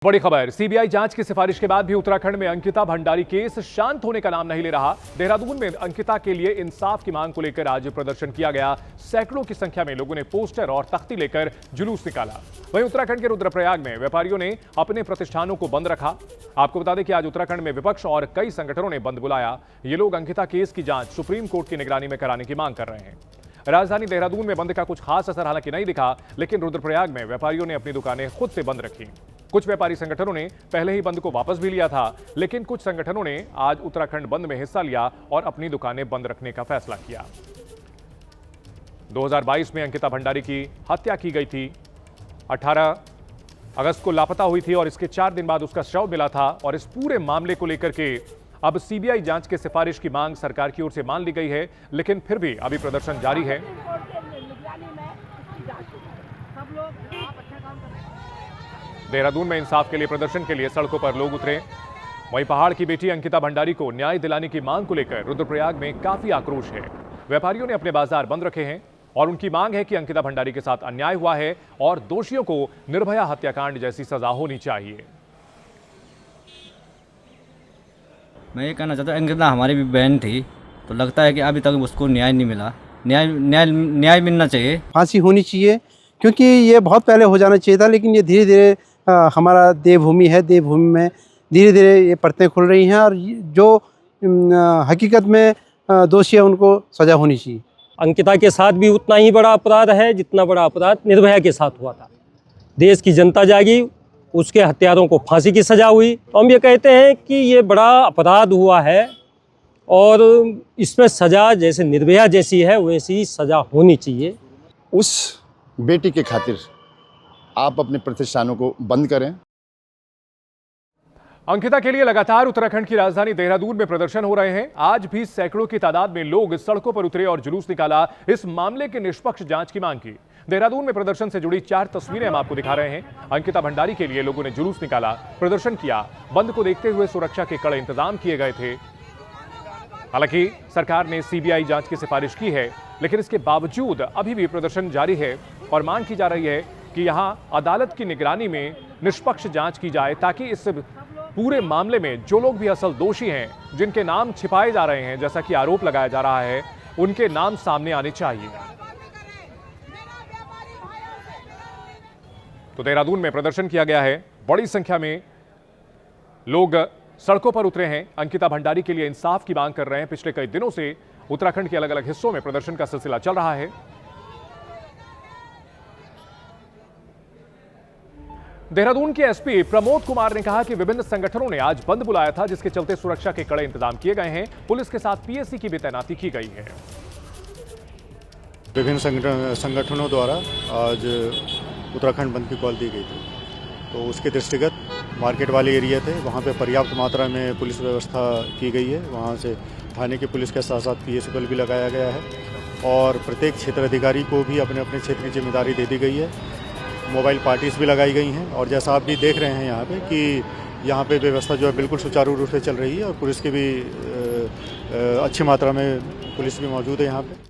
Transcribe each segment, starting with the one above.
बड़ी खबर, सीबीआई जांच की सिफारिश के बाद भी उत्तराखंड में अंकिता भंडारी केस शांत होने का नाम नहीं ले रहा। देहरादून में अंकिता के लिए इंसाफ की मांग को लेकर आज प्रदर्शन किया गया। सैकड़ों की संख्या में लोगों ने पोस्टर और तख्ती लेकर जुलूस निकाला। वहीं उत्तराखंड के रुद्रप्रयाग में व्यापारियों ने अपने प्रतिष्ठानों को बंद रखा। आपको बता दें कि आज उत्तराखंड में विपक्ष और कई संगठनों ने बंद बुलाया। ये लोग अंकिता केस की जांच सुप्रीम कोर्ट की निगरानी में कराने की मांग कर रहे हैं। राजधानी देहरादून में बंद का कुछ खास असर हालांकि नहीं दिखा, लेकिन रुद्रप्रयाग में व्यापारियों ने अपनी दुकानें खुद से बंद रखी। कुछ व्यापारी संगठनों ने पहले ही बंद को वापस भी लिया था, लेकिन कुछ संगठनों ने आज उत्तराखंड बंद में हिस्सा लिया और अपनी दुकानें बंद रखने का फैसला किया। 2022 में अंकिता भंडारी की हत्या की गई थी। 18 अगस्त को लापता हुई थी और इसके 4 दिन बाद उसका शव मिला था। और इस पूरे मामले को लेकर के अब सीबीआई जांच के सिफारिश की मांग सरकार की ओर से मान ली गई है, लेकिन फिर भी अभी प्रदर्शन जारी है। देहरादून में इंसाफ के लिए प्रदर्शन के लिए सड़कों पर लोग उतरे। वहीं पहाड़ की बेटी अंकिता भंडारी को न्याय दिलाने की मांग को लेकर रुद्रप्रयाग में काफी आक्रोश है। व्यापारियों ने अपने बाजार बंद रखे हैं और उनकी मांग है कि अंकिता भंडारी के साथ अन्याय हुआ है और दोषियों को निर्भया हत्याकांड जैसी सजा होनी चाहिए। मैं ये कहना चाहता हूँ, अंकिता हमारी भी बहन थी, तो लगता है कि अभी तक उसको न्याय नहीं मिला। न्याय मिलना चाहिए, फांसी होनी चाहिए, क्योंकि ये बहुत पहले हो जाना चाहिए था। लेकिन ये धीरे धीरे हमारा देवभूमि है, देवभूमि में धीरे धीरे ये परतें खुल रही हैं और जो हकीकत में दोषी है उनको सज़ा होनी चाहिए। अंकिता के साथ भी उतना ही बड़ा अपराध है जितना बड़ा अपराध निर्भया के साथ हुआ था। देश की जनता जागी, उसके हत्यारों को फांसी की सज़ा हुई। तो हम ये कहते हैं कि ये बड़ा अपराध हुआ है और इसमें सज़ा जैसे निर्भया जैसी है वैसी सज़ा होनी चाहिए। उस बेटी के खातिर आप अपने प्रतिष्ठानों को बंद करें। अंकिता के लिए लगातार उत्तराखंड की राजधानी देहरादून में प्रदर्शन हो रहे हैं। आज भी सैकड़ों की तादाद में लोग सड़कों पर उतरे और जुलूस निकाला। इस मामले की निष्पक्ष जांच की मांग की। देहरादून में प्रदर्शन से जुड़ी 4 तस्वीरें हम आपको दिखा रहे हैं। अंकिता भंडारी के लिए लोगों ने जुलूस निकाला, प्रदर्शन किया। बंद को देखते हुए सुरक्षा के कड़े इंतजाम किए गए थे। हालांकि सरकार ने सीबीआई जांच की सिफारिश की है, लेकिन इसके बावजूद अभी भी प्रदर्शन जारी है और मांग की जा रही है कि यहां अदालत की निगरानी में निष्पक्ष जांच की जाए, ताकि इस पूरे मामले में जो लोग भी असल दोषी हैं, जिनके नाम छिपाए जा रहे हैं, जैसा कि आरोप लगाया जा रहा है, उनके नाम सामने आने चाहिए। तो देहरादून में प्रदर्शन किया गया है, बड़ी संख्या में लोग सड़कों पर उतरे हैं, अंकिता भंडारी के लिए इंसाफ की मांग कर रहे हैं। पिछले कई दिनों से उत्तराखंड के अलग अलग हिस्सों में प्रदर्शन का सिलसिला चल रहा है। देहरादून के एसपी प्रमोद कुमार ने कहा कि विभिन्न संगठनों ने आज बंद बुलाया था, जिसके चलते सुरक्षा के कड़े इंतजाम किए गए हैं। पुलिस के साथ पीएससी की भी तैनाती की गई है। विभिन्न संगठनों द्वारा आज उत्तराखंड बंद की कॉल दी गई थी, तो उसके दृष्टिगत मार्केट वाले एरिया थे, वहाँ पे पर्याप्त मात्रा में पुलिस व्यवस्था की गई है। वहाँ से थाने की पुलिस के साथ साथ पीएससी बल भी लगाया गया है और प्रत्येक क्षेत्र अधिकारी को भी अपने अपने क्षेत्र की जिम्मेदारी दे दी गई है। मोबाइल पार्टीज भी लगाई गई हैं और जैसा आप भी देख रहे हैं यहाँ पे कि यहाँ पे व्यवस्था जो है बिल्कुल सुचारू रूप से चल रही है और पुलिस की भी अच्छी मात्रा में पुलिस भी मौजूद है यहाँ पे।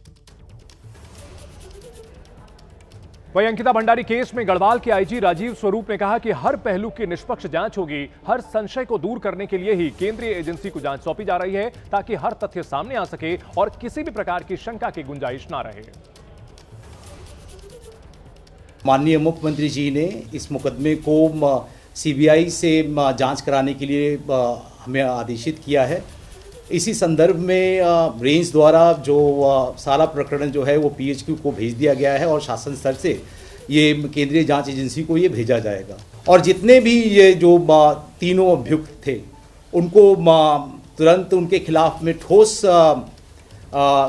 वहीं अंकिता भंडारी केस में गढ़वाल के आईजी राजीव स्वरूप ने कहा कि हर पहलू की निष्पक्ष जांच होगी। हर संशय को दूर करने के लिए ही केंद्रीय एजेंसी को जांच सौंपी जा रही है, ताकि हर तथ्य सामने आ सके और किसी भी प्रकार की शंका की गुंजाइश ना रहे। माननीय मुख्यमंत्री जी ने इस मुकदमे को सीबीआई से जांच कराने के लिए हमें आदेशित किया है। इसी संदर्भ में रेंज द्वारा जो सारा प्रकरण जो है वो पीएचक्यू को भेज दिया गया है और शासन स्तर से ये केंद्रीय जांच एजेंसी को ये भेजा जाएगा। और जितने भी ये जो तीनों अभियुक्त थे उनको तुरंत उनके खिलाफ में ठोस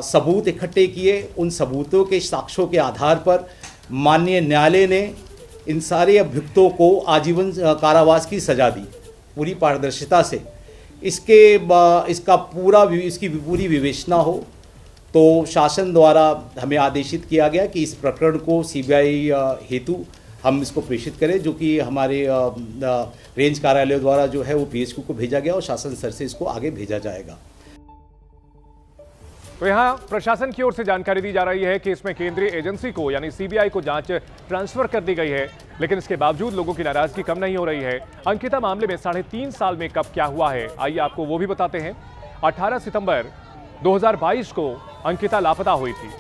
सबूत इकट्ठे किए। उन सबूतों के साक्ष्यों के आधार पर माननीय न्यायालय ने इन सारे अभियुक्तों को आजीवन कारावास की सजा दी पूरी पारदर्शिता से। इसकी पूरी विवेचना हो तो शासन द्वारा हमें आदेशित किया गया कि इस प्रकरण को सीबीआई हेतु हम इसको प्रेषित करें, जो कि हमारे रेंज कार्यालय द्वारा जो है वो पीएचक्यू को भेजा गया और शासन स्तर से इसको आगे भेजा जाएगा। तो यहां प्रशासन की ओर से जानकारी दी जा रही है कि इसमें केंद्रीय एजेंसी को यानी सीबीआई को जांच ट्रांसफर कर दी गई है, लेकिन इसके बावजूद लोगों की नाराजगी कम नहीं हो रही है। अंकिता मामले में 3.5 साल में कब क्या हुआ है, आइए आपको वो भी बताते हैं। 18 सितंबर 2022 को अंकिता लापता हुई थी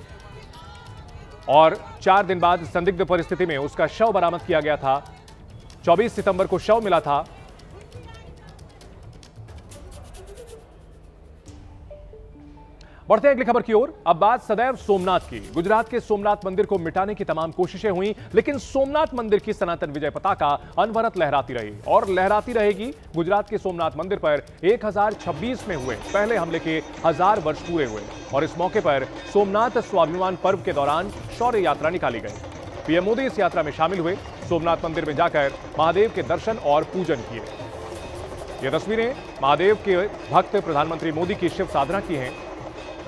और 4 दिन बाद संदिग्ध परिस्थिति में उसका शव बरामद किया गया था। 24 सितंबर को शव मिला था। बढ़ते हैं अगली खबर की ओर। अब बात सदैव सोमनाथ की। गुजरात के सोमनाथ मंदिर को मिटाने की तमाम कोशिशें हुई, लेकिन सोमनाथ मंदिर की सनातन विजय पताका अनवरत लहराती रही और लहराती रहेगी। गुजरात के सोमनाथ मंदिर पर 1026 में हुए पहले हमले के 1000 वर्ष पूरे हुए और इस मौके पर सोमनाथ स्वाभिमान पर्व के दौरान शौर्य यात्रा निकाली गई। पीएम मोदी इस यात्रा में शामिल हुए। सोमनाथ मंदिर में जाकर महादेव के दर्शन और पूजन किए। ये तस्वीरें महादेव के भक्त प्रधानमंत्री मोदी की शिव साधना की हैं।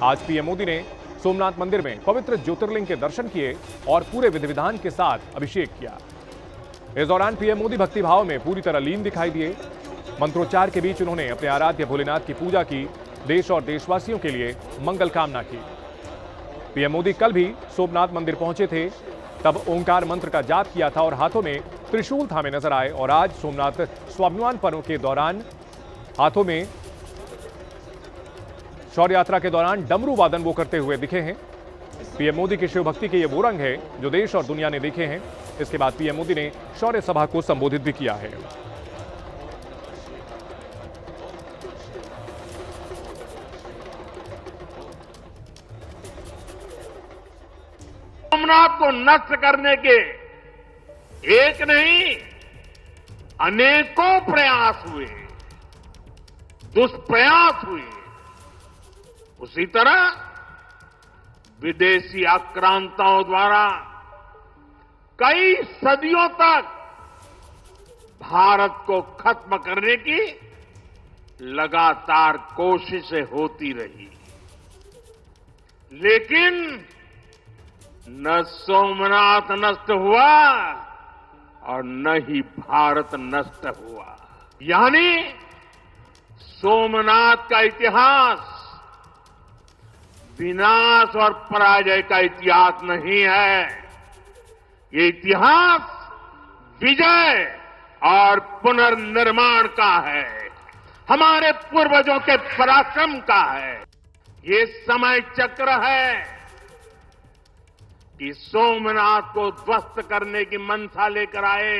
आज पीएम मोदी ने सोमनाथ मंदिर में पवित्र ज्योतिर्लिंग के दर्शन किए और पूरे विधि विधान के साथ अभिषेक किया। इस दौरान पीएम मोदी भक्तिभाव में पूरी तरह लीन दिखाई दिए। मंत्रोच्चार के बीच उन्होंने अपने आराध्य भोलेनाथ की पूजा की, देश और देशवासियों के लिए मंगल कामना की। पीएम मोदी कल भी सोमनाथ मंदिर पहुंचे थे, तब ओंकार मंत्र का जाप किया था और हाथों में त्रिशूल थामे नजर आए और आज सोमनाथ स्वाभिमान पर्व के दौरान हाथों में शौर्य यात्रा के दौरान डमरू वादन वो करते हुए दिखे हैं। पीएम मोदी की शिव भक्ति के ये वो रंग है जो देश और दुनिया ने देखे हैं। इसके बाद पीएम मोदी ने शौर्य सभा को संबोधित भी किया है। सोमनाथ को नष्ट करने के एक नहीं अनेकों प्रयास हुए, दुष्प्रयास हुए। उसी तरह विदेशी आक्रांताओं द्वारा कई सदियों तक भारत को खत्म करने की लगातार कोशिशें होती रही, लेकिन न सोमनाथ नष्ट हुआ और न ही भारत नष्ट हुआ। यानी सोमनाथ का इतिहास विनाश और पराजय का इतिहास नहीं है। ये इतिहास विजय और पुनर्निर्माण का है, हमारे पूर्वजों के पराक्रम का है। ये समय चक्र है कि सोमनाथ को ध्वस्त करने की मंशा लेकर आए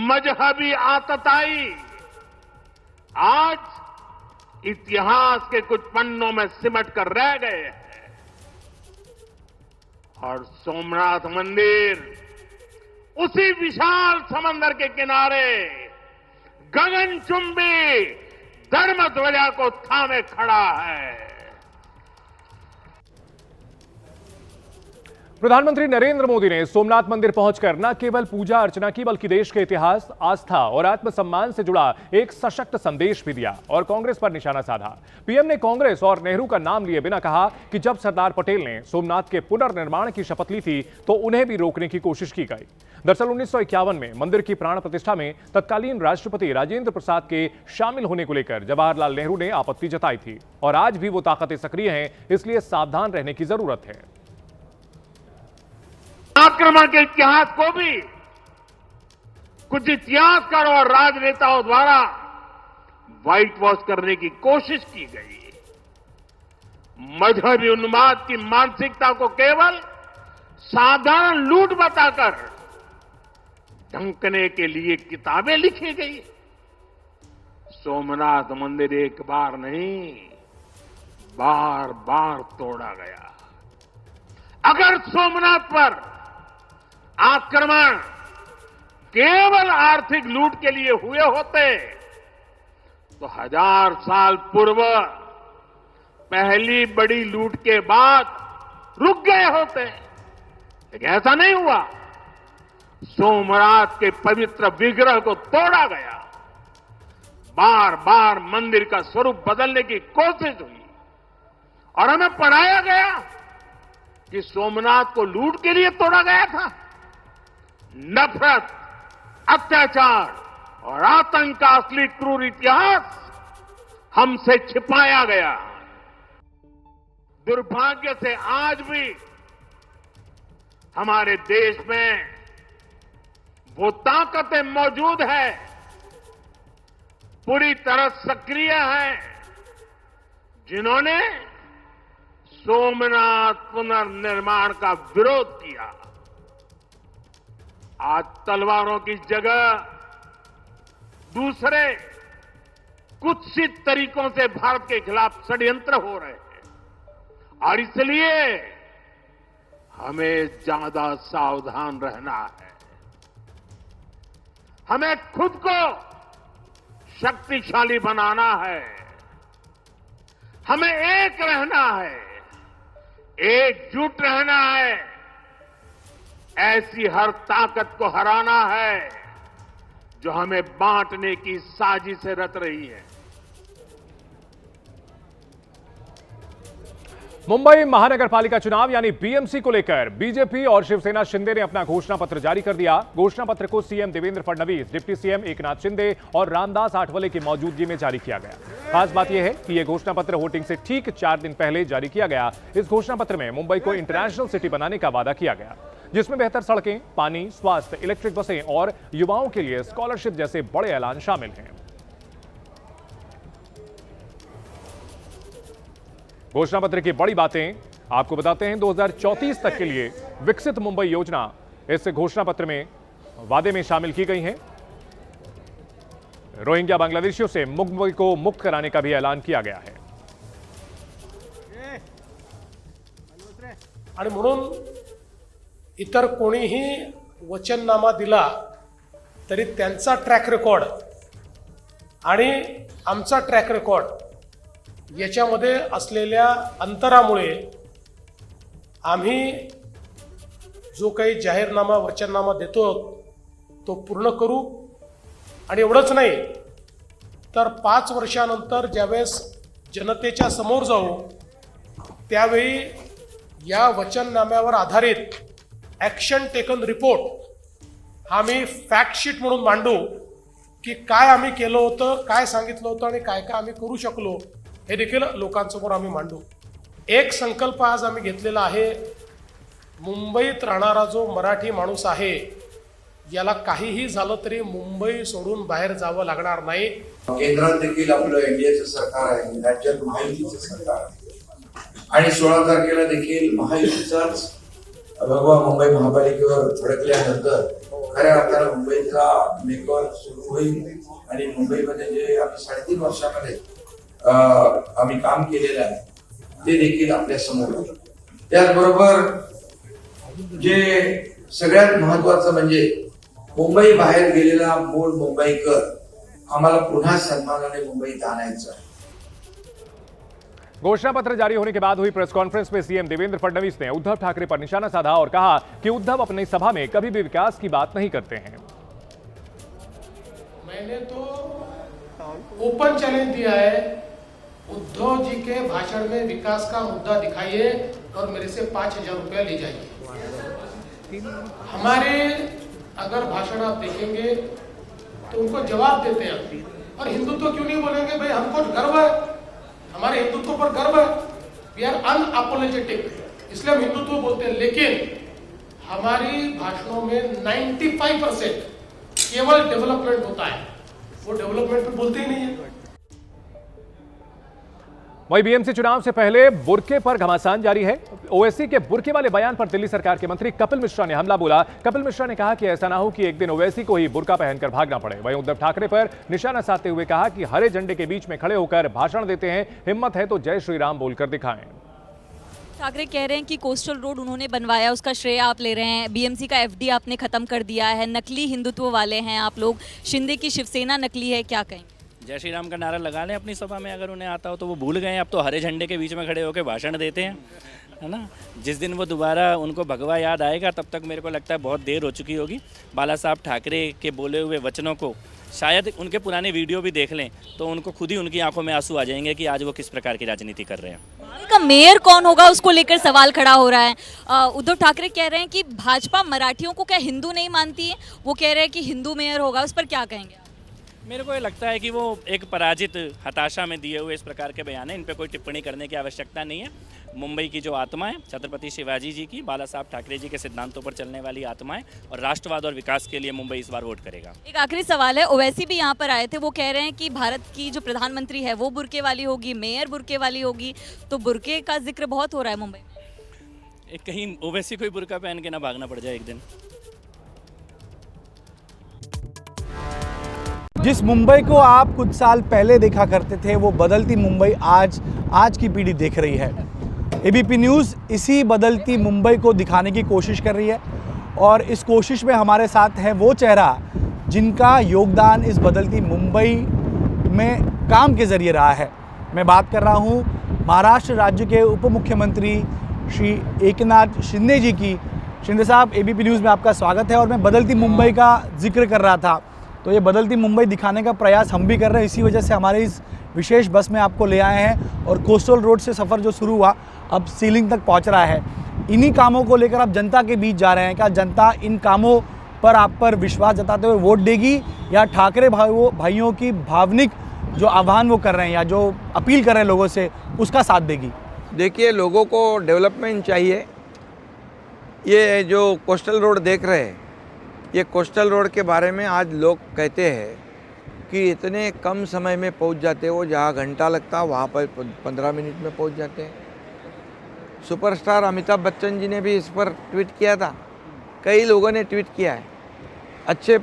मजहबी आतताई आज इतिहास के कुछ पन्नों में सिमट कर रह गए हैं और सोमनाथ मंदिर उसी विशाल समंदर के किनारे गगनचुंबी धर्म ध्वजा को थामे खड़ा है। प्रधानमंत्री नरेंद्र मोदी ने सोमनाथ मंदिर पहुंचकर न केवल पूजा अर्चना की बल्कि देश के इतिहास, आस्था और आत्मसम्मान से जुड़ा एक सशक्त संदेश भी दिया और कांग्रेस पर निशाना साधा। पीएम ने कांग्रेस और नेहरू का नाम लिए बिना कहा कि जब सरदार पटेल ने सोमनाथ के पुनर्निर्माण की शपथ ली थी तो उन्हें भी रोकने की कोशिश की गई। दरअसल 1951 में मंदिर की प्राण प्रतिष्ठा में तत्कालीन राष्ट्रपति राजेंद्र प्रसाद के शामिल होने को लेकर जवाहरलाल नेहरू ने आपत्ति जताई थी और आज भी वो ताकतें सक्रिय हैं, इसलिए सावधान रहने की जरूरत है। आक्रमण के इतिहास को भी कुछ इतिहासकारों और राजनेताओं द्वारा व्हाइट वॉश करने की कोशिश की गई। मजहबी उन्माद की मानसिकता को केवल साधारण लूट बताकर ढंकने के लिए किताबें लिखी गई। सोमनाथ मंदिर एक बार नहीं, बार बार तोड़ा गया। अगर सोमनाथ पर आक्रमण केवल आर्थिक लूट के लिए हुए होते तो 1000 साल पूर्व पहली बड़ी लूट के बाद रुक गए होते, लेकिन ऐसा नहीं हुआ। सोमनाथ के पवित्र विग्रह को तोड़ा गया, बार बार मंदिर का स्वरूप बदलने की कोशिश हुई और हमें पढ़ाया गया कि सोमनाथ को लूट के लिए तोड़ा गया था। नफरत, अत्याचार और आतंक का असली क्रूर इतिहास हमसे छिपाया गया। दुर्भाग्य से आज भी हमारे देश में वो ताकतें मौजूद है, पूरी तरह सक्रिय है, जिन्होंने सोमनाथ पुनर्निर्माण का विरोध किया। आज तलवारों की जगह दूसरे कुत्सित तरीकों से भारत के खिलाफ षड्यंत्र हो रहे हैं और इसलिए हमें ज्यादा सावधान रहना है। हमें खुद को शक्तिशाली बनाना है, हमें एक रहना है, एकजुट रहना है, ऐसी हर ताकत को हराना है जो हमें बांटने की साजिश रच रही है। मुंबई महानगर पालिका चुनाव यानी बीएमसी को लेकर बीजेपी और शिवसेना शिंदे ने अपना घोषणा पत्र जारी कर दिया। घोषणा पत्र को CM Devendra Fadnavis, deputy CM Eknath Shinde और रामदास आठवले की मौजूदगी में जारी किया गया। खास बात यह है कि यह घोषणा पत्र वोटिंग से ठीक 4 दिन पहले जारी किया गया। इस घोषणा पत्र में मुंबई को इंटरनेशनल सिटी बनाने का वादा किया गया, जिसमें बेहतर सड़कें, पानी, स्वास्थ्य, इलेक्ट्रिक बसें और युवाओं के लिए स्कॉलरशिप जैसे बड़े ऐलान शामिल हैं। घोषणा पत्र की बड़ी बातें आपको बताते हैं। 2034 तक के लिए विकसित मुंबई योजना इस घोषणा पत्र में वादे में शामिल की गई है। रोहिंग्या बांग्लादेशियों से मुंबई को मुक्त कराने का भी ऐलान किया गया है। आणि म्हणून इतर कोणीही वचननामा दिला तरी त्यांचा ट्रॅक रेकॉर्ड आणि आमचा ट्रॅक रेकॉर्ड याच्यामध्ये असलेल्या अंतरामुळे आम्ही जो काही जाहीरनामा वचननामा देतो तो पूर्ण करू। आणि एवढंच नाही तर 5 वर्षानंतर ज्यावेळेस जनतेच्या समोर जाऊ त्यावेळी या वचननाम्यावर आधारित ॲक्शन टेकन रिपोर्ट आम्ही फॅक्ट शीट म्हणून मांडू की काय आम्ही केलं होतं, काय सांगितलं होतं आणि काय काय आम्ही करू शकलो हे देखील लोकांसमोर आम्ही मांडू। एक संकल्प आज आम्ही घेतलेला आहे, मुंबईत राहणारा जो मराठी माणूस आहे याला काहीही झालं तरी मुंबई सोडून बाहेर जावं लागणार नाही। केंद्रात देखील आपलं एनडीएचं सरकार आहे, राज्यात महायुतीचं सरकार आहे आणि 16 तारखेला देखील महायुतीचाच भगवा मुंबई महापालिकेवर धडकल्यानंतर खऱ्या अर्थानं मुंबईचा मेकओव्हर सुरू होईल आणि मुंबईमध्ये जे आम्ही 3.5 वर्षामध्ये आम्ही काम केलेलं आहे ते देखील आपल्या समोर आहे। त्याचबरोबर जे सगळ्यात महत्वाचं म्हणजे मुंबई बाहेर गेलेला मूळ मुंबईकर आम्हाला पुन्हा सन्मानाने मुंबईत आणायचं आहे। घोषणा पत्र जारी होने के बाद हुई प्रेस कॉन्फ्रेंस में सीएम देवेंद्र फडणवीस ने उद्धव ठाकरे पर निशाना साधा और कहा कि उद्धव अपनी सभा में कभी भी विकास की बात नहीं करते हैं। मैंने तो ओपन चैलेंज दिया है, उद्धव जी के भाषण में विकास का मुद्दा दिखाइए और मेरे से 5,000 रुपया ले जाइए। हमारे अगर भाषण आप देखेंगे तो उनको जवाब देते हैं और हिंदुत्व क्यों नहीं बोलेंगे? भाई हमको गर्व है, हमारे हिंदुत्व पर गर्व है, वी आर अनअपोलोजेटिक, इसलिए हम हिंदुत्व बोलते हैं। लेकिन हमारी भाषणों में 95% केवल डेवलपमेंट होता है, वो डेवलपमेंट पे बोलते ही नहीं है। वहीं बीएमसी चुनाव से पहले बुर्के पर घमासान जारी है। ओवैसी के बुर्के वाले बयान पर दिल्ली सरकार के मंत्री कपिल मिश्रा ने हमला बोला। कपिल मिश्रा ने कहा कि ऐसा ना हो कि एक दिन ओवैसी को ही बुर्का पहनकर भागना पड़े। वहीं उद्धव ठाकरे पर निशाना साधते हुए कहा कि हरे झंडे के बीच में खड़े होकर भाषण देते हैं, हिम्मत है तो जय श्री राम बोलकर दिखाएं। ठाकरे कह रहे हैं कि कोस्टल रोड उन्होंने बनवाया, उसका श्रेय आप ले रहे हैं। बीएमसी का एफडी आपने खत्म कर दिया है, नकली हिंदुत्व वाले हैं आप लोग, शिंदे की शिवसेना नकली है, क्या कहेंगे? जय श्री राम का नारा लगा लें अपनी सभा में, अगर उन्हें आता हो तो। वो भूल गए, अब तो हरे झंडे के बीच में खड़े होकर भाषण देते हैं, है ना। जिस दिन वो दोबारा उनको भगवा याद आएगा तब तक मेरे को लगता है बहुत देर हो चुकी होगी। बाला साहब ठाकरे के बोले हुए वचनों को शायद उनके पुराने वीडियो भी देख लें तो उनको खुद ही उनकी आंखों में आंसू आ जाएंगे कि आज वो किस प्रकार की राजनीति कर रहे हैं। का मेयर कौन होगा उसको लेकर सवाल खड़ा हो रहा है। उद्धव ठाकरे कह रहे हैं कि भाजपा मराठियों को क्या हिंदू नहीं मानती है, वो कह रहे हैं कि हिंदू मेयर होगा, उस पर क्या कहेंगे? मेरे को ये लगता है कि वो एक पराजित हताशा में दिए हुए इस प्रकार के बयान हैं। इन पे कोई टिप्पणी करने की आवश्यकता नहीं है। मुंबई की जो आत्मा है, छत्रपति शिवाजी जी की, बाला साहब ठाकरे जी के सिद्धांतों पर चलने वाली आत्मा है, और राष्ट्रवाद और विकास के लिए मुंबई इस बार वोट करेगा। एक आखिरी सवाल है, ओवैसी भी यहाँ पर आए थे, वो कह रहे हैं कि भारत की जो प्रधानमंत्री है वो बुर्के वाली होगी, मेयर बुर्के वाली होगी, तो बुर्के का जिक्र बहुत हो रहा है मुंबई में। कहीं ओवैसी कोई बुर्का पहन के ना भागना पड़ जाए एक दिन। जिस मुंबई को आप कुछ साल पहले देखा करते थे, वो बदलती मुंबई आज की पीढ़ी देख रही है। एबीपी न्यूज़ इसी बदलती मुंबई को दिखाने की कोशिश कर रही है, और इस कोशिश में हमारे साथ है वो चेहरा जिनका योगदान इस बदलती मुंबई में काम के ज़रिए रहा है। मैं बात कर रहा हूँ महाराष्ट्र राज्य के उप मुख्यमंत्री श्री एकनाथ शिंदे जी की। शिंदे साहब, एबीपी न्यूज़ में आपका स्वागत है। और मैं बदलती मुंबई का जिक्र कर रहा था, तो ये बदलती मुंबई दिखाने का प्रयास हम भी कर रहे हैं। इसी वजह से हमारे इस विशेष बस में आपको ले आए हैं, और कोस्टल रोड से सफ़र जो शुरू हुआ अब सीलिंग तक पहुंच रहा है। इन्हीं कामों को लेकर आप जनता के बीच जा रहे हैं। क्या जनता इन कामों पर आप पर विश्वास जताते हुए वोट देगी, या ठाकरे भाइयों की भावनिक जो आह्वान वो कर रहे हैं या जो अपील कर रहे हैं लोगों से, उसका साथ देगी? देखिए, लोगों को डेवलपमेंट चाहिए। ये जो कोस्टल रोड देख रहे हैं, ये कोस्टल रोड के बारे में आज लोग कहते हैं कि इतने कम समय में पहुंच जाते हैं। वो जहाँ घंटा लगता वहाँ पर 15 मिनट में पहुंच जाते हैं। सुपरस्टार अमिताभ बच्चन जी ने भी इस पर ट्वीट किया था, कई लोगों ने ट्वीट किया है अच्छे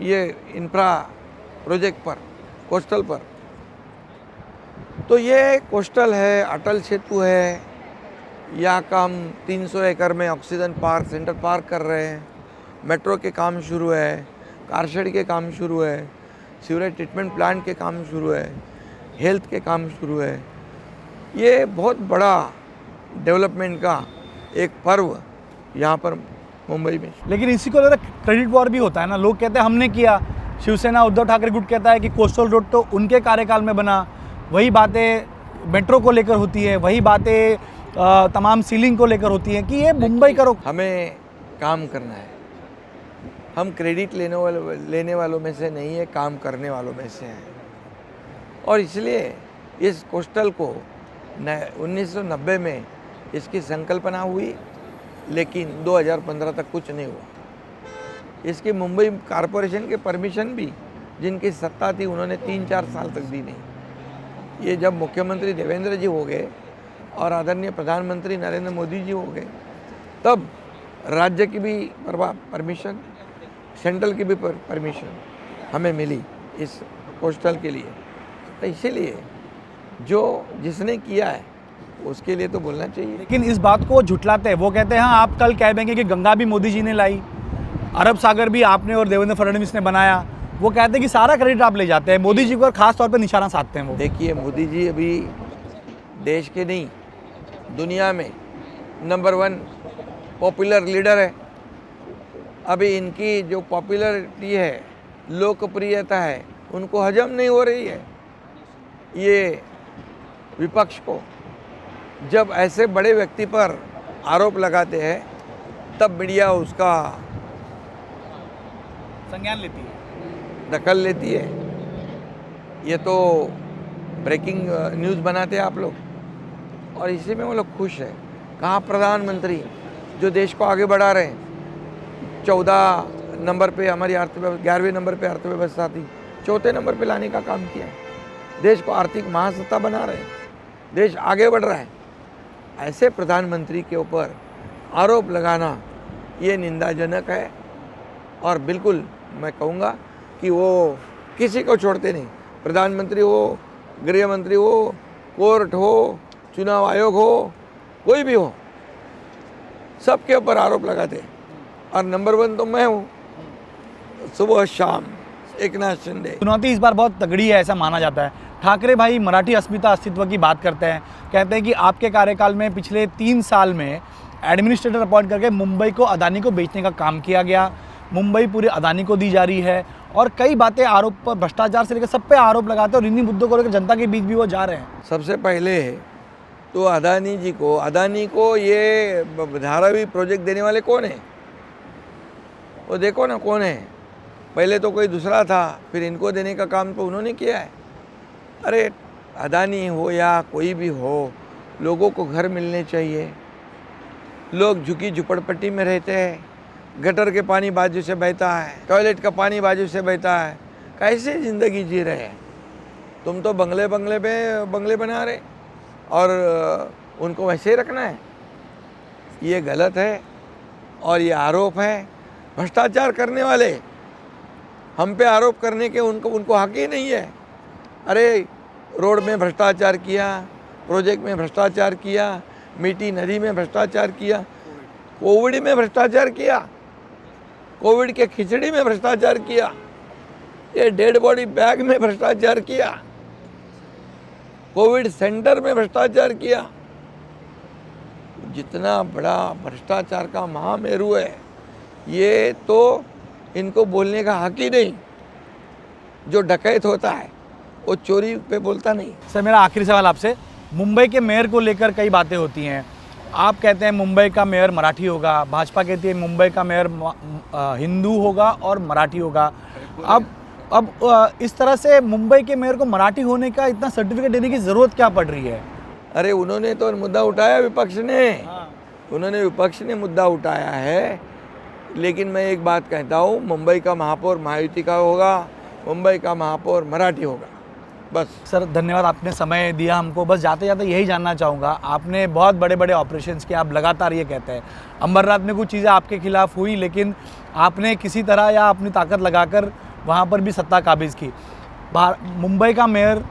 ये इंफ्रा प्रोजेक्ट पर, कोस्टल पर। तो ये कोस्टल है, अटल सेतु है, यहाँ का हम 300 एकड़ में ऑक्सीजन पार्क, सेंटर पार्क कर रहे हैं। मेट्रो के काम शुरू है, कारशेड के काम शुरू है, सीवरेज ट्रीटमेंट प्लांट के काम शुरू है, हेल्थ के काम शुरू है। ये बहुत बड़ा डेवलपमेंट का एक पर्व यहाँ पर मुंबई में। लेकिन इसी को लेकर क्रेडिट वॉर भी होता है ना। लोग कहते हैं हमने किया, शिवसेना उद्धव ठाकरे गुट कहता है कि कोस्टल रोड तो उनके कार्यकाल में बना। वही बातें मेट्रो को लेकर होती है, वही बातें तमाम सीलिंग को लेकर होती हैं कि ये मुंबई करो। हमें काम करना है। हम क्रेडिट लेने वालों में से नहीं है, काम करने वालों में से हैं। और इसलिए इस कोस्टल को 1990 में इसकी संकल्पना हुई, लेकिन 2015 तक कुछ नहीं हुआ। इसकी मुंबई कॉरपोरेशन के परमिशन भी जिनकी सत्ता थी उन्होंने 3-4 साल तक दी नहीं। ये जब मुख्यमंत्री देवेंद्र जी हो गए और आदरणीय प्रधानमंत्री नरेंद्र मोदी जी हो गए, तब राज्य की भी परमिशन, सेंट्रल की भी परमिशन हमें मिली इस कोस्टल के लिए। तो इसीलिए जिसने किया है उसके लिए तो बोलना चाहिए। लेकिन इस बात को झुटलाते हैं। वो कहते हैं हाँ, आप कल कह देंगे कि गंगा भी मोदी जी ने लाई, अरब सागर भी आपने और देवेंद्र फडणवीस ने बनाया। वो कहते हैं कि सारा क्रेडिट आप ले जाते हैं, मोदी जी को खास तौर पर निशाना साधते हैं वो। देखिए, मोदी जी अभी देश के नहीं दुनिया में नंबर 1 पॉपुलर लीडर है। अभी इनकी जो पॉपुलरिटी है, लोकप्रियता है, उनको हजम नहीं हो रही है। ये विपक्ष को जब ऐसे बड़े व्यक्ति पर आरोप लगाते हैं, तब मीडिया उसका संज्ञान लेती है, दखल लेती है। ये तो ब्रेकिंग न्यूज़ बनाते हैं आप लोग, और इसी में वो लोग खुश है। कहाँ प्रधानमंत्री जो देश को आगे बढ़ा रहे हैं। 14 नंबर पे हमारी अर्थव्यवस्था, 11वें नंबर पे अर्थव्यवस्था थी, 4थे नंबर पे लाने का काम किया है। देश को आर्थिक महासत्ता बना रहे हैं, देश आगे बढ़ रहा है। ऐसे प्रधानमंत्री के ऊपर आरोप लगाना ये निंदाजनक है, और बिल्कुल मैं कहूँगा कि वो किसी को छोड़ते नहीं। प्रधानमंत्री हो, गृह मंत्री हो, कोर्ट हो, चुनाव आयोग हो, कोई भी हो, सबके ऊपर आरोप लगाते हैं। और नंबर 1 तो मैं हूँ, सुबह शाम एकनाथ शिंदे। चुनौती इस बार बहुत तगड़ी है, ऐसा माना जाता है। ठाकरे भाई मराठी अस्तित्व की बात करते हैं, कहते हैं कि आपके कार्यकाल में पिछले 3 साल में एडमिनिस्ट्रेटर अपॉइंट करके मुंबई को अदानी को बेचने का काम किया गया। मुंबई पूरी अदानी को दी जा रही है, और कई बातें आरोप पर, भ्रष्टाचार से लेकर सब पे आरोप लगाते हैं, और इन्हीं मुद्दों को लेकर जनता के बीच भी वो जा रहे हैं। सबसे पहले तो अदानी को ये धारावी प्रोजेक्ट देने वाले कौन है, वो देखो ना कौन है। पहले तो कोई दूसरा था, फिर इनको देने का काम तो उन्होंने किया है। अरे अदानी हो या कोई भी हो, लोगों को घर मिलने चाहिए। लोग झुकी झुपड़पट्टी में रहते हैं, गटर के पानी बाजू से बहता है, टॉयलेट का पानी बाजू से बहता है, कैसे ज़िंदगी जी रहे हैं। तुम तो बंगले बना रहे और उनको वैसे ही रखना है। ये गलत है और ये आरोप है। भ्रष्टाचार करने वाले हम पे आरोप करने के उनको हक ही नहीं है। अरे रोड में भ्रष्टाचार किया, प्रोजेक्ट में भ्रष्टाचार किया, मीठी नदी में भ्रष्टाचार किया, कोविड में भ्रष्टाचार किया, कोविड के खिचड़ी में भ्रष्टाचार किया, ये डेड बॉडी बैग में भ्रष्टाचार किया, कोविड सेंटर में भ्रष्टाचार किया। जितना बड़ा भ्रष्टाचार का महामेरू है, ये तो इनको बोलने का हक ही नहीं। जो डकैत होता है वो चोरी पे बोलता नहीं। सर मेरा आखिरी सवाल आपसे, मुंबई के मेयर को लेकर कई बातें होती हैं। आप कहते हैं मुंबई का मेयर मराठी होगा, भाजपा कहती है मुंबई का मेयर हिंदू होगा और मराठी होगा। अब इस तरह से मुंबई के मेयर को मराठी होने का इतना सर्टिफिकेट देने की ज़रूरत क्या पड़ रही है? अरे उन्होंने तो मुद्दा उठाया, विपक्ष ने। उन्होंने विपक्ष ने मुद्दा उठाया है, लेकिन मैं एक बात कहता हूँ, मुंबई का महापौर महायुति का होगा, मुंबई का महापौर मराठी होगा, बस। सर धन्यवाद, आपने समय दिया हमको। बस जाते जाते यही जानना चाहूँगा, आपने बहुत बड़े बड़े ऑपरेशंस किए, आप लगातार ये कहते हैं। अंबरनाथ में कुछ चीज़ें आपके खिलाफ हुई, लेकिन आपने किसी तरह या अपनी ताकत लगाकर वहाँ पर भी सत्ता काबिज की। मुंबई का मेयर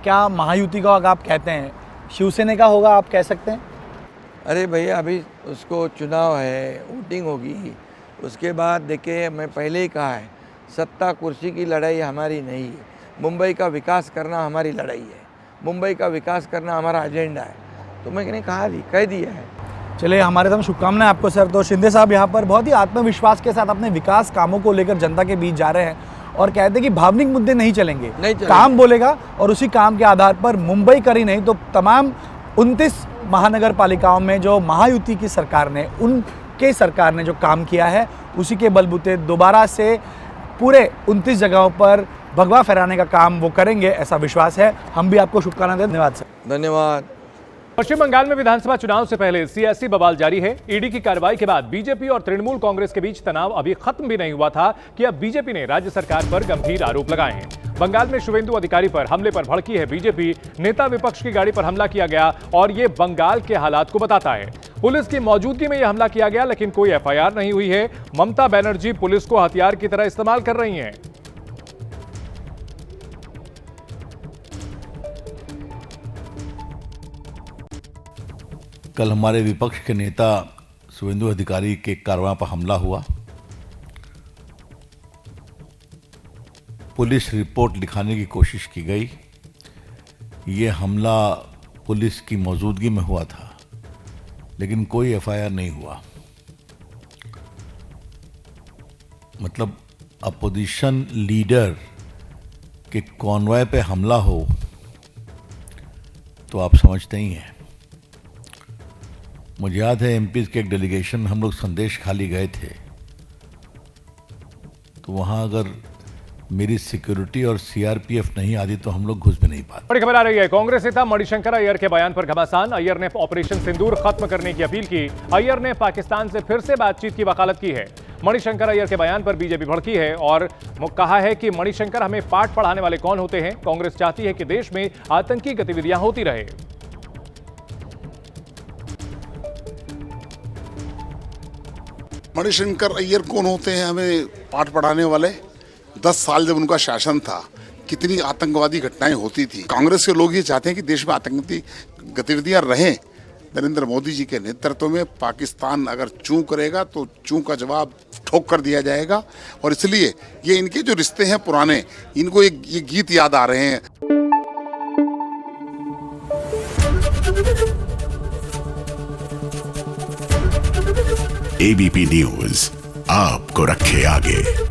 क्या महायुति का होगा? आप कहते हैं शिवसेना का होगा, आप कह सकते हैं? अरे भैया, अभी उसको चुनाव है, वोटिंग होगी, उसके बाद देखिए, मैं पहले ही कहा है, सत्ता कुर्सी की लड़ाई हमारी नहीं है। मुंबई का विकास करना हमारी लड़ाई है, मुंबई का विकास करना हमारा एजेंडा है। तो मैंने कह दिया है। चलिए, हमारे तरफ शुभकामनाएं आपको सर। तो शिंदे साहब यहाँ पर बहुत ही आत्मविश्वास के साथ अपने विकास कामों को लेकर जनता के बीच जा रहे हैं और कहते हैं कि भावनिक मुद्दे नहीं चलेंगे, काम बोलेगा और उसी काम के आधार पर मुंबई करी नहीं तो तमाम 29 महानगर पालिकाओं में जो महायुति की सरकार ने, उनके सरकार ने जो काम किया है, उसी के बलबूते दोबारा से पूरे 29 जगहों पर भगवा फहराने का काम वो करेंगे, ऐसा विश्वास है। हम भी आपको शुभकामनाएं देते हैं। धन्यवाद सर। धन्यवाद। पश्चिम बंगाल में विधानसभा चुनाव से पहले सियासी बवाल जारी है। ईडी की कार्रवाई के बाद बीजेपी और तृणमूल कांग्रेस के बीच तनाव अभी खत्म भी नहीं हुआ था कि अब बीजेपी ने राज्य सरकार पर गंभीर आरोप लगाए हैं। बंगाल में शुवेंदु अधिकारी पर हमले पर भड़की है बीजेपी। नेता विपक्ष की गाड़ी पर हमला किया गया और ये बंगाल के हालात को बताता है। पुलिस की मौजूदगी में यह हमला किया गया, लेकिन कोई एफआईआर नहीं हुई है। ममता बनर्जी पुलिस को हथियार की तरह इस्तेमाल कर रही हैं। कल हमारे विपक्ष के नेता शुवेंदु अधिकारी के कारवां पर हमला हुआ। पुलिस रिपोर्ट लिखाने की कोशिश की गई। ये हमला पुलिस की मौजूदगी में हुआ था, लेकिन कोई एफआईआर नहीं हुआ। मतलब अपोजिशन लीडर के कॉन्वॉय पे हमला हो तो आप समझते ही हैं। मुझे याद है एमपी के एक डेलीगेशन हम लोग संदेश खाली गए थे, तो वहाँ अगर मेरी सिक्योरिटी और सीआरपीएफ नहीं आती तो हम लोग घुस भी नहीं पाते। बड़ी खबर आ रही है, कांग्रेस नेता मणिशंकर अय्यर के बयान पर घमासान। अय्यर ने ऑपरेशन सिंदूर खत्म करने की अपील की। अय्यर ने पाकिस्तान से फिर से बातचीत की वकालत की है। मणिशंकर अय्यर के बयान पर बीजेपी भड़की है और कहा है कि मणिशंकर हमें पाठ पढ़ाने वाले कौन होते हैं। कांग्रेस चाहती है कि देश में आतंकी गतिविधियां होती रहे। मणिशंकर अय्यर कौन होते हैं हमें पाठ पढ़ाने वाले? 10 साल जब उनका शासन था, कितनी आतंकवादी घटनाएं होती थी। कांग्रेस के लोग ये चाहते हैं कि देश में आतंकी गतिविधियां रहें। नरेंद्र मोदी जी के नेतृत्व में पाकिस्तान अगर चूं करेगा तो चूं का जवाब ठोक कर दिया जाएगा, और इसलिए ये इनके जो रिश्ते हैं पुराने, इनको ये गीत याद आ रहे हैं। एबीपी न्यूज आपको रखे आगे।